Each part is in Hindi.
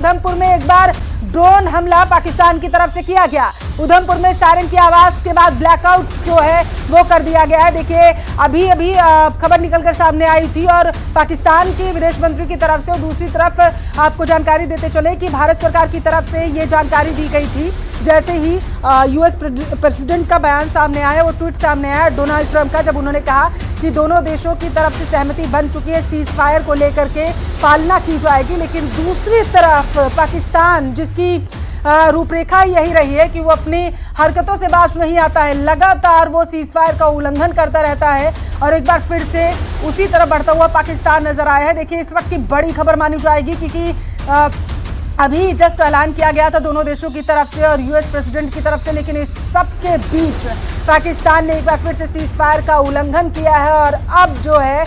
उधमपुर में एक बार ड्रोन हमला पाकिस्तान की तरफ से किया गया। उधमपुर में सायरन की आवाज के बाद ब्लैकआउट जो है वो कर दिया गया है। देखिए अभी खबर निकलकर सामने आई थी और पाकिस्तान के विदेश मंत्री की तरफ से और दूसरी तरफ आपको जानकारी देते चले कि भारत सरकार की तरफ से ये जानकारी दी गई थी। जैसे ही यूएस प्रेसिडेंट का बयान सामने आया, वो ट्वीट सामने आया डोनाल्ड ट्रंप का, जब उन्होंने कहा कि दोनों देशों की तरफ से सहमति बन चुकी है, सीज फायर को लेकर के पालना की जाएगी। लेकिन दूसरी तरफ पाकिस्तान, जिसकी रूपरेखा यही रही है कि वो अपनी हरकतों से बाज नहीं आता है, लगातार वो सीज फायर का उल्लंघन करता रहता है और एक बार फिर से उसी तरफ बढ़ता हुआ पाकिस्तान नजर आया है। देखिए इस वक्त की बड़ी खबर मानी जाएगी क्योंकि अभी जस्ट ऐलान किया गया था दोनों देशों की तरफ से और यूएस प्रेसिडेंट की तरफ से, लेकिन इस सब के बीच पाकिस्तान ने एक बार फिर से सीज फायर का उल्लंघन किया है और अब जो है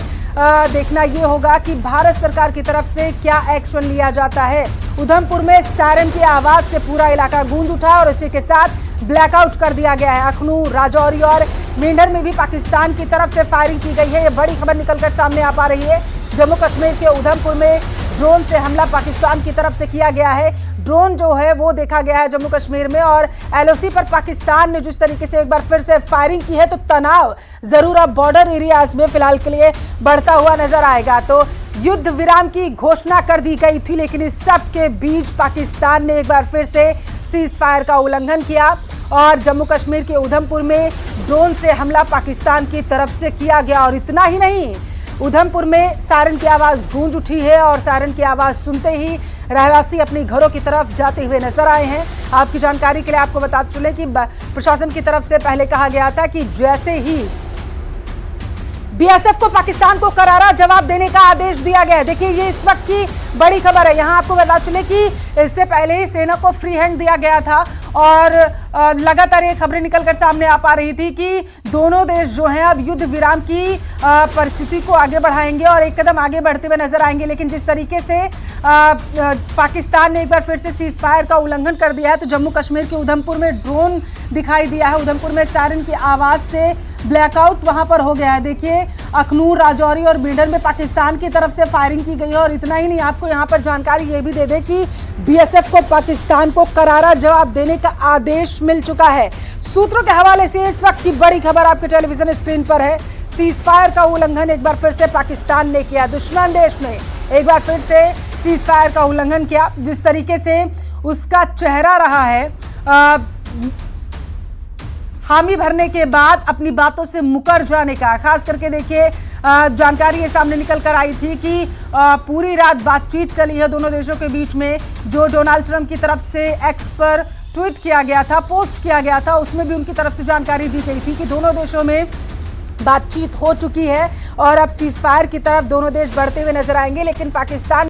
देखना ये होगा कि भारत सरकार की तरफ से क्या एक्शन लिया जाता है। उधमपुर में सायरन की आवाज से पूरा इलाका गूंज उठा और इसी के साथ ब्लैकआउट कर दिया गया है। अखनूर, राजौरी और मेंढर में भी पाकिस्तान की तरफ से फायरिंग की गई है। ये बड़ी खबर निकलकर सामने आ पा रही है। जम्मू कश्मीर के उधमपुर में ड्रोन से हमला पाकिस्तान की तरफ से किया गया है। ड्रोन जो है वो देखा गया है जम्मू कश्मीर में और एलओसी पर पाकिस्तान ने जिस तरीके से एक बार फिर से फायरिंग की है, तो तनाव जरूर अब बॉर्डर एरियाज में फिलहाल के लिए बढ़ता हुआ नजर आएगा। तो युद्ध विराम की घोषणा कर दी गई थी, लेकिन इस सब के बीच पाकिस्तान ने एक बार फिर से सीज फायर का उल्लंघन किया और जम्मू कश्मीर के उधमपुर में ड्रोन से हमला पाकिस्तान की तरफ से किया गया। और इतना ही नहीं, उधमपुर में सायरन की आवाज गूंज उठी है और सायरन की आवाज सुनते ही रहवासी अपनी घरों की तरफ जाते हुए नजर आए हैं। आपकी जानकारी के लिए आपको बताते चले कि प्रशासन की तरफ से पहले कहा गया था कि जैसे ही बीएसएफ को पाकिस्तान को करारा जवाब देने का आदेश दिया गया है। देखिए ये इस वक्त की बड़ी खबर है। यहाँ आपको बता चले कि इससे पहले ही सेना को फ्री हैंड दिया गया था और लगातार ये खबरें निकलकर सामने आ पा रही थी कि दोनों देश जो हैं अब युद्ध विराम की परिस्थिति को आगे बढ़ाएंगे और एक कदम आगे बढ़ते हुए नजर आएंगे। लेकिन जिस तरीके से पाकिस्तान ने एक बार फिर से सीज फायर का उल्लंघन कर दिया है, तो जम्मू कश्मीर के उधमपुर में ड्रोन दिखाई दिया है। उधमपुर में सायरन की आवाज से ब्लैकआउट वहां पर हो गया है। देखिए अखनूर, राजौरी और मेंढर में पाकिस्तान की तरफ से फायरिंग की गई है। और इतना ही नहीं, आपको यहां पर जानकारी ये भी दे दें कि बीएसएफ को पाकिस्तान को करारा जवाब देने का आदेश मिल चुका है। सूत्रों के हवाले से इस वक्त की बड़ी खबर आपके टेलीविजन स्क्रीन पर है। सीज फायर का उल्लंघन एक बार फिर से पाकिस्तान ने किया। दुश्मन देश ने एक बार फिर से सीज फायर का उल्लंघन किया। जिस तरीके से उसका चेहरा रहा है हामी भरने के बाद अपनी बातों से मुकर जाने का, खास करके देखिए जानकारी ये सामने निकल कर आई थी कि पूरी रात बातचीत चली है दोनों देशों के बीच में। जो डोनाल्ड ट्रंप की तरफ से एक्स पर ट्वीट किया गया था, पोस्ट किया गया था, उसमें भी उनकी तरफ से जानकारी दी गई थी कि दोनों देशों में बातचीत हो चुकी है और अब सीज फायर की तरफ दोनों देश बढ़ते हुए नजर आएंगे। लेकिन पाकिस्तान